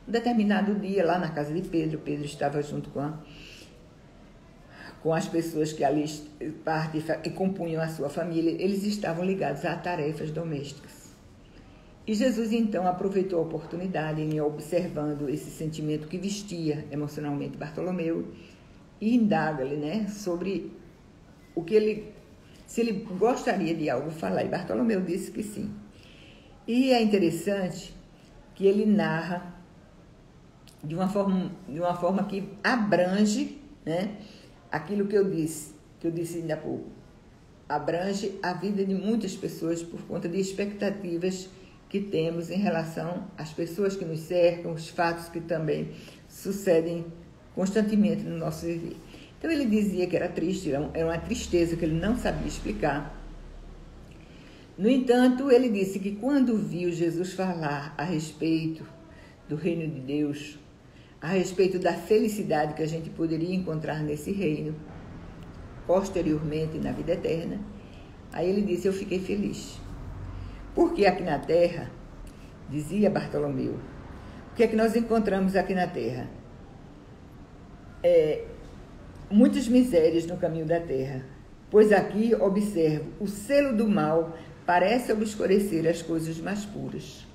Um determinado dia, lá na casa de Pedro estava junto com as pessoas que ali e compunham a sua família. Eles estavam ligados a tarefas domésticas. E Jesus, então, aproveitou a oportunidade, em observando esse sentimento que vestia emocionalmente Bartolomeu, e indaga-lhe, né, sobre o que se ele gostaria de algo falar. E Bartolomeu disse que sim. E é interessante que ele narra de uma forma que abrange, né, aquilo que eu disse ainda há pouco. Abrange a vida de muitas pessoas por conta de expectativas que temos em relação às pessoas que nos cercam, os fatos que também sucedem constantemente no nosso viver. Então ele dizia que era triste, era uma tristeza que ele não sabia explicar. No entanto, ele disse que quando viu Jesus falar a respeito do reino de Deus, a respeito da felicidade que a gente poderia encontrar nesse reino, posteriormente na vida eterna, aí ele disse, eu fiquei feliz. Porque aqui na terra, dizia Bartolomeu, o que é que nós encontramos aqui na terra? Muitas misérias no caminho da terra, pois aqui observo o selo do mal parece obscurecer as coisas mais puras.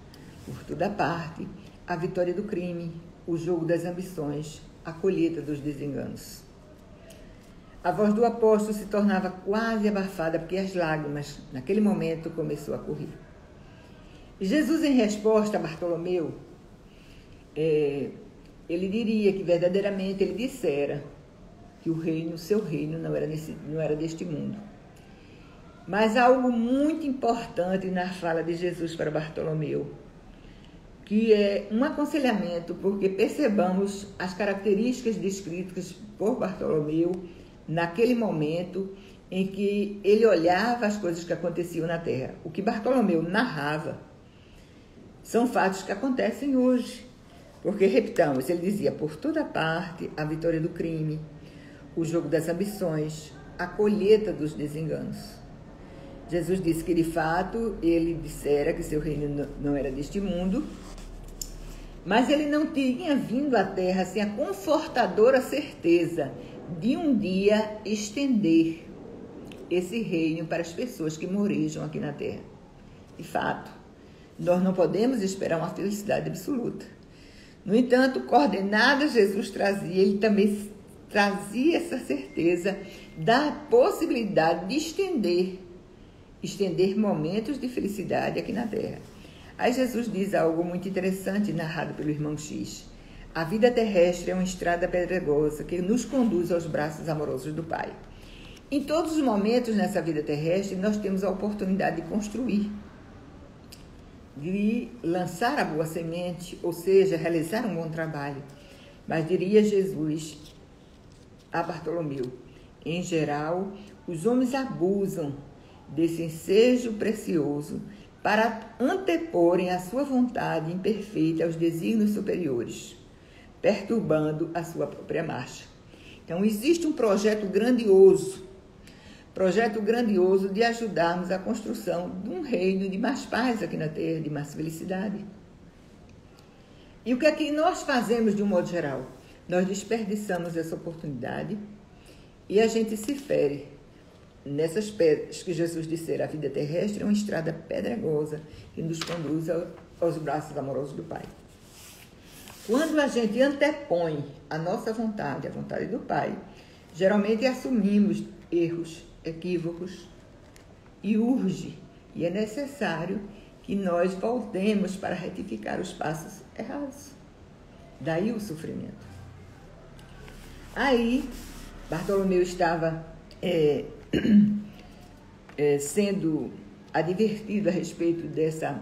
Por toda parte, a vitória do crime, o jogo das ambições, a colheita dos desenganos. A voz do apóstolo se tornava quase abafada, porque as lágrimas, naquele momento, começou a correr. Jesus, em resposta a Bartolomeu, ele diria que verdadeiramente ele dissera que o seu reino não era deste mundo. Mas há algo muito importante na fala de Jesus para Bartolomeu, que é um aconselhamento, porque percebamos as características descritas por Bartolomeu naquele momento em que ele olhava as coisas que aconteciam na terra. O que Bartolomeu narrava são fatos que acontecem hoje. Porque, repitamos, ele dizia, por toda parte, a vitória do crime, o jogo das ambições, a colheita dos desenganos. Jesus disse que, de fato, ele dissera que seu reino não era deste mundo, mas ele não tinha vindo à terra sem a confortadora certeza de um dia estender esse reino para as pessoas que morejam aqui na terra. De fato, nós não podemos esperar uma felicidade absoluta. No entanto, coordenada Jesus trazia, ele também trazia essa certeza da possibilidade de estender momentos de felicidade aqui na terra. Aí Jesus diz algo muito interessante, narrado pelo irmão X. A vida terrestre é uma estrada pedregosa que nos conduz aos braços amorosos do Pai. Em todos os momentos nessa vida terrestre, nós temos a oportunidade de construir, de lançar a boa semente, ou seja, realizar um bom trabalho. Mas diria Jesus a Bartolomeu, em geral, os homens abusam desse ensejo precioso para anteporem a sua vontade imperfeita aos desígnios superiores, perturbando a sua própria marcha. Então, existe um projeto grandioso de ajudarmos a construção de um reino de mais paz aqui na Terra, de mais felicidade. E o que é que nós fazemos de um modo geral? Nós desperdiçamos essa oportunidade e a gente se fere nessas pedras que Jesus dissera, a vida terrestre é uma estrada pedregosa que nos conduz aos braços amorosos do Pai. Quando a gente antepõe a nossa vontade, a vontade do Pai, geralmente assumimos erros, equívocos e urge, e é necessário que nós voltemos para retificar os passos errados. Daí o sofrimento. Aí, Bartolomeu estava sendo advertido a respeito dessa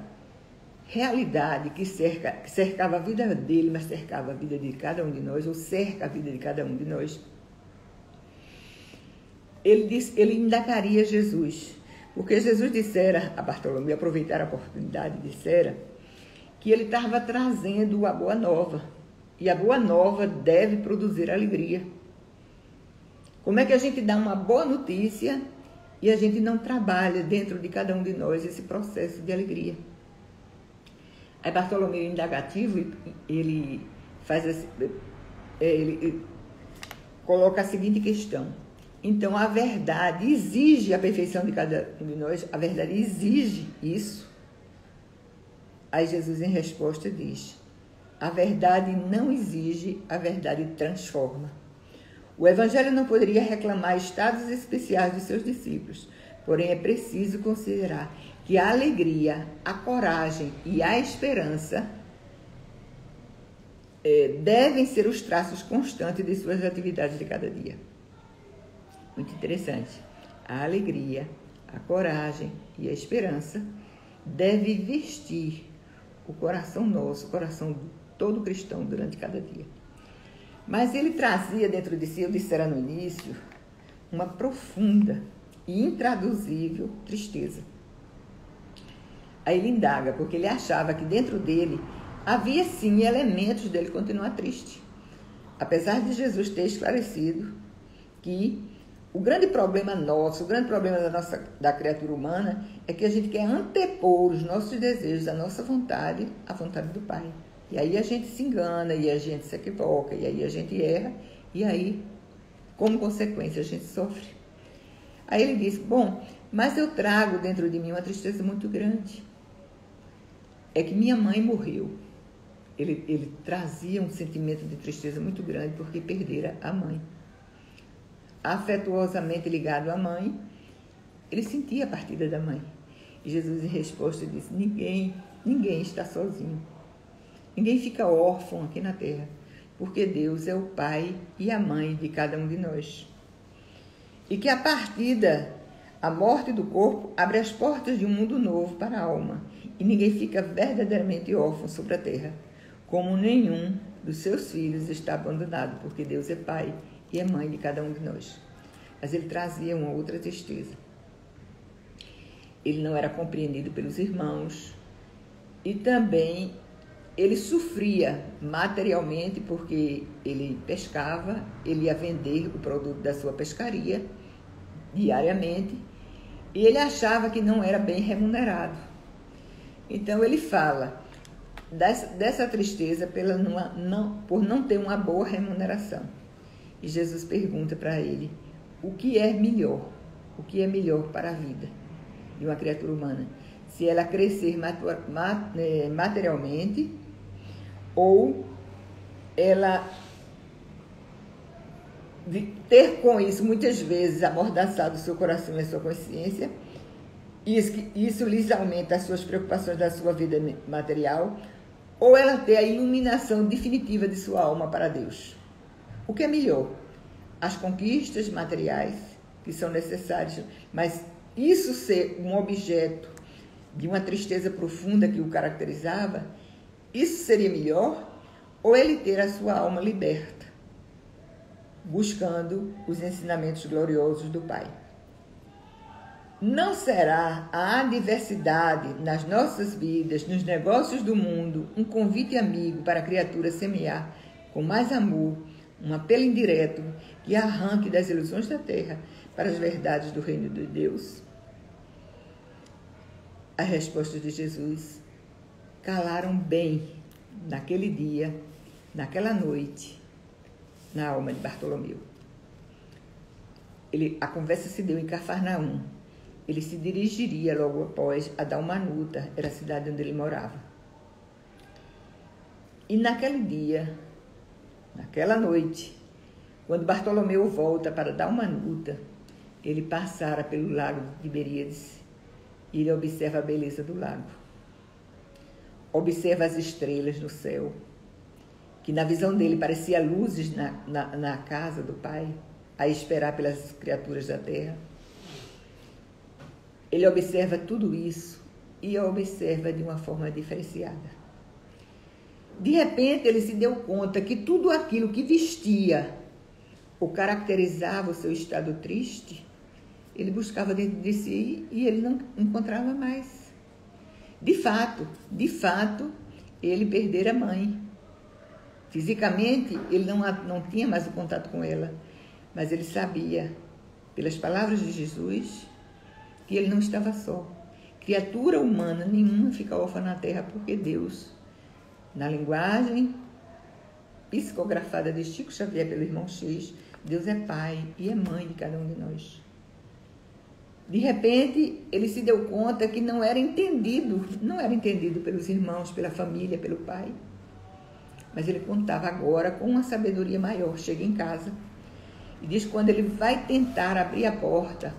realidade que cercava a vida dele, mas cercava a vida de cada um de nós, ou cerca a vida de cada um de nós. Ele indagaria Jesus, porque Jesus dissera a Bartolomeu, aproveitar a oportunidade, dissera que ele estava trazendo a boa nova, e a boa nova deve produzir alegria. Como é que a gente dá uma boa notícia e a gente não trabalha dentro de cada um de nós esse processo de alegria? Aí Bartolomeu, indagativo, ele coloca a seguinte questão. Então, a verdade exige a perfeição de cada um de nós? A verdade exige isso? Aí Jesus, em resposta, diz, a verdade não exige, a verdade transforma. O Evangelho não poderia reclamar estados especiais de seus discípulos, porém é preciso considerar que a alegria, a coragem e a esperança devem ser os traços constantes de suas atividades de cada dia. Muito interessante. A alegria, a coragem e a esperança deve vestir o coração nosso, o coração de todo cristão durante cada dia. Mas ele trazia dentro de si, eu disse no início, uma profunda e intraduzível tristeza. Aí ele indaga, porque ele achava que dentro dele havia sim elementos dele continuar triste. Apesar de Jesus ter esclarecido que o grande problema nosso, o grande problema da criatura humana é que a gente quer antepor os nossos desejos, a nossa vontade, à vontade do Pai. E aí a gente se engana, e a gente se equivoca, e aí a gente erra, e aí, como consequência, a gente sofre. Aí ele diz, bom, mas eu trago dentro de mim uma tristeza muito grande. É que minha mãe morreu. Ele trazia um sentimento de tristeza muito grande porque perdera a mãe. Afetuosamente ligado à mãe, ele sentia a partida da mãe. E Jesus, em resposta, disse, ninguém está sozinho. Ninguém fica órfão aqui na terra, porque Deus é o pai e a mãe de cada um de nós. E que a partida, a morte do corpo, abre as portas de um mundo novo para a alma. E ninguém fica verdadeiramente órfão sobre a terra, como nenhum dos seus filhos está abandonado, porque Deus é pai e é mãe de cada um de nós. Mas ele trazia uma outra tristeza. Ele não era compreendido pelos irmãos e também ele sofria materialmente porque ele pescava, ele ia vender o produto da sua pescaria diariamente e ele achava que não era bem remunerado. Então ele fala dessa tristeza por não ter uma boa remuneração. E Jesus pergunta para ele, o que é melhor? O que é melhor para a vida de uma criatura humana? Se ela crescer materialmente ou ela ter com isso muitas vezes amordaçado o seu coração e a sua consciência, isso lhes aumenta as suas preocupações da sua vida material, ou ela ter a iluminação definitiva de sua alma para Deus. O que é melhor? As conquistas materiais que são necessárias, mas isso ser um objeto de uma tristeza profunda que o caracterizava, isso seria melhor? Ou ele ter a sua alma liberta, buscando os ensinamentos gloriosos do Pai? Não será a adversidade nas nossas vidas, nos negócios do mundo, um convite amigo para a criatura semear com mais amor um apelo indireto que arranque das ilusões da terra para as verdades do reino de Deus? As respostas de Jesus calaram bem naquele dia, naquela noite, na alma de Bartolomeu. A conversa se deu em Cafarnaum. Ele se dirigiria logo após a Dalmanuta, era a cidade onde ele morava. E naquele dia, naquela noite, quando Bartolomeu volta para Dalmanuta, ele passara pelo lago de Tiberíades e ele observa a beleza do lago. Observa as estrelas no céu, que na visão dele parecia luzes na casa do Pai, a esperar pelas criaturas da terra. Ele observa tudo isso e observa de uma forma diferenciada. De repente, ele se deu conta que tudo aquilo que vestia ou caracterizava o seu estado triste, ele buscava dentro de si e ele não encontrava mais. De fato, ele perdera a mãe. Fisicamente, ele não tinha mais o contato com ela, mas ele sabia, pelas palavras de Jesus, que ele não estava só. Criatura humana nenhuma fica órfã na terra, porque Deus, na linguagem psicografada de Chico Xavier pelo irmão X, Deus é pai e é mãe de cada um de nós. De repente, ele se deu conta que não era entendido pelos irmãos, pela família, pelo pai. Mas ele contava agora com uma sabedoria maior. Chega em casa e diz que quando ele vai tentar abrir a porta,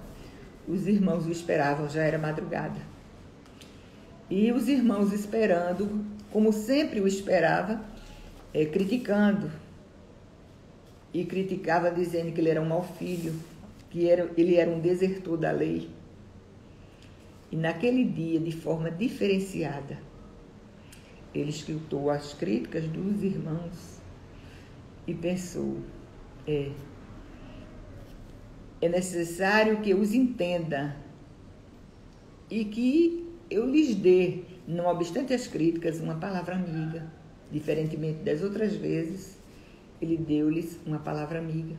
os irmãos o esperavam, já era madrugada. E os irmãos esperando, como sempre o esperava, criticando. E criticava dizendo que ele era um mau filho, que ele era um desertor da lei. E naquele dia, de forma diferenciada, ele escutou as críticas dos irmãos e pensou, é necessário que eu os entenda e que eu lhes dê, não obstante as críticas, uma palavra amiga. Diferentemente das outras vezes, ele deu-lhes uma palavra amiga.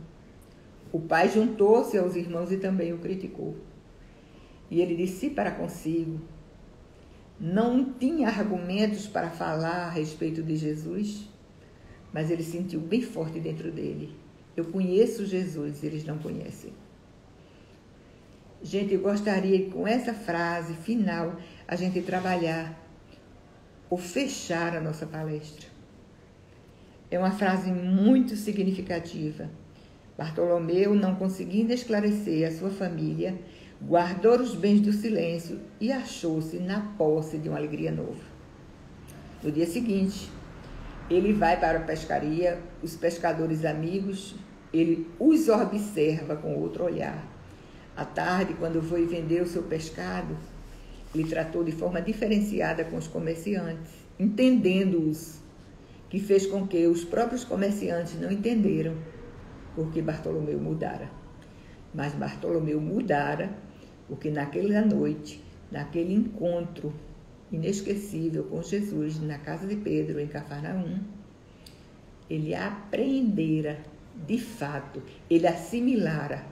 O pai juntou-se aos irmãos e também o criticou. E ele disse para consigo, não tinha argumentos para falar a respeito de Jesus, mas ele sentiu bem forte dentro dele. Eu conheço Jesus, eles não conhecem. Gente, eu gostaria que com essa frase final a gente trabalhar ou fechar a nossa palestra. É uma frase muito significativa. Bartolomeu, não conseguindo esclarecer a sua família, guardou os bens do silêncio e achou-se na posse de uma alegria nova. No dia seguinte, ele vai para a pescaria, os pescadores amigos, ele os observa com outro olhar. À tarde, quando foi vender o seu pescado, ele tratou de forma diferenciada com os comerciantes, entendendo-os, que fez com que os próprios comerciantes não entenderam porque Bartolomeu mudara. Mas Bartolomeu mudara porque naquela noite, naquele encontro inesquecível com Jesus na casa de Pedro, em Cafarnaum, ele apreendera, de fato, ele assimilara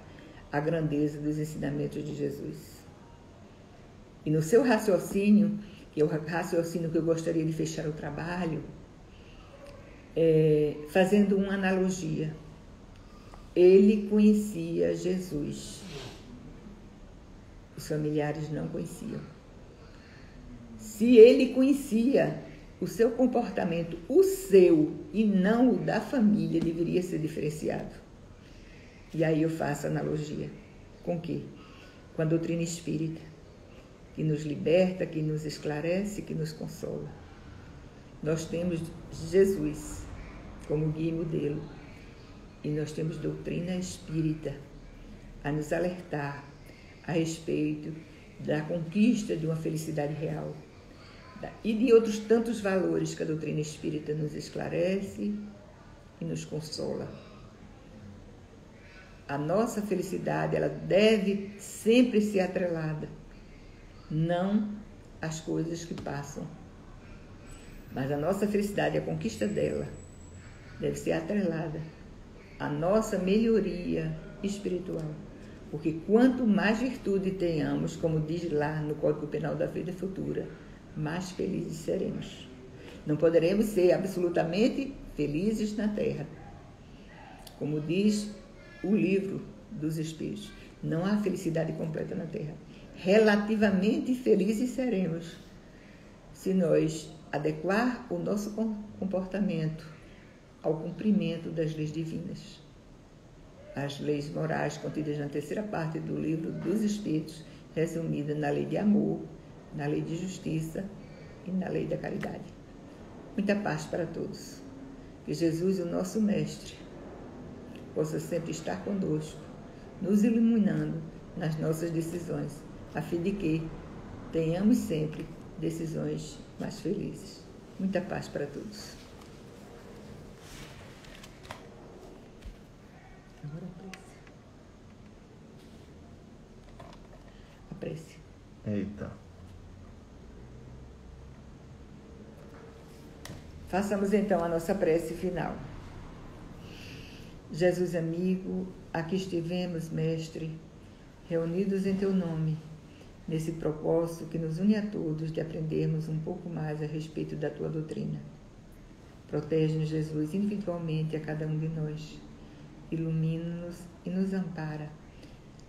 a grandeza dos ensinamentos de Jesus. E no seu raciocínio, que é o raciocínio que eu gostaria de fechar o trabalho, fazendo uma analogia. Ele conhecia Jesus. Os familiares não conheciam. Se ele conhecia o seu comportamento, o seu e não o da família, deveria ser diferenciado. E aí eu faço analogia. Com o quê? Com a doutrina espírita, que nos liberta, que nos esclarece, que nos consola. Nós temos Jesus como guia e modelo. E nós temos doutrina espírita a nos alertar a respeito da conquista de uma felicidade real. E de outros tantos valores que a doutrina espírita nos esclarece e nos consola. A nossa felicidade, ela deve sempre ser atrelada, não às coisas que passam, mas a nossa felicidade, a conquista dela, deve ser atrelada à nossa melhoria espiritual. Porque quanto mais virtude tenhamos, como diz lá no Código Penal da Vida Futura, mais felizes seremos. Não poderemos ser absolutamente felizes na Terra. Como diz o livro dos Espíritos, não há felicidade completa na Terra. Relativamente felizes seremos se nós adequar o nosso comportamento ao cumprimento das leis divinas. As leis morais contidas na terceira parte do livro dos Espíritos, resumida na lei de amor, na lei de justiça e na lei da caridade. Muita paz para todos. Que Jesus, o nosso Mestre, possa sempre estar conosco, nos iluminando nas nossas decisões, a fim de que tenhamos sempre decisões mais felizes. Muita paz para todos. Agora a prece. Eita. Façamos então a nossa prece final. Jesus amigo, aqui estivemos, Mestre, reunidos em Teu nome, nesse propósito que nos une a todos de aprendermos um pouco mais a respeito da Tua doutrina. Protege-nos, Jesus, individualmente a cada um de nós. Ilumina-nos e nos ampara,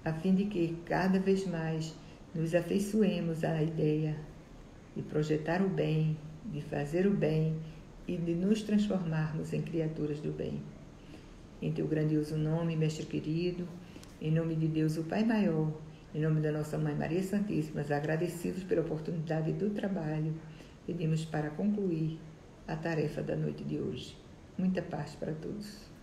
a fim de que cada vez mais nos afeiçoemos à ideia de projetar o bem, de fazer o bem e de nos transformarmos em criaturas do bem. Em Teu grandioso nome, Mestre querido, em nome de Deus, o Pai maior, em nome da nossa Mãe Maria Santíssima, agradecidos pela oportunidade do trabalho, pedimos para concluir a tarefa da noite de hoje. Muita paz para todos.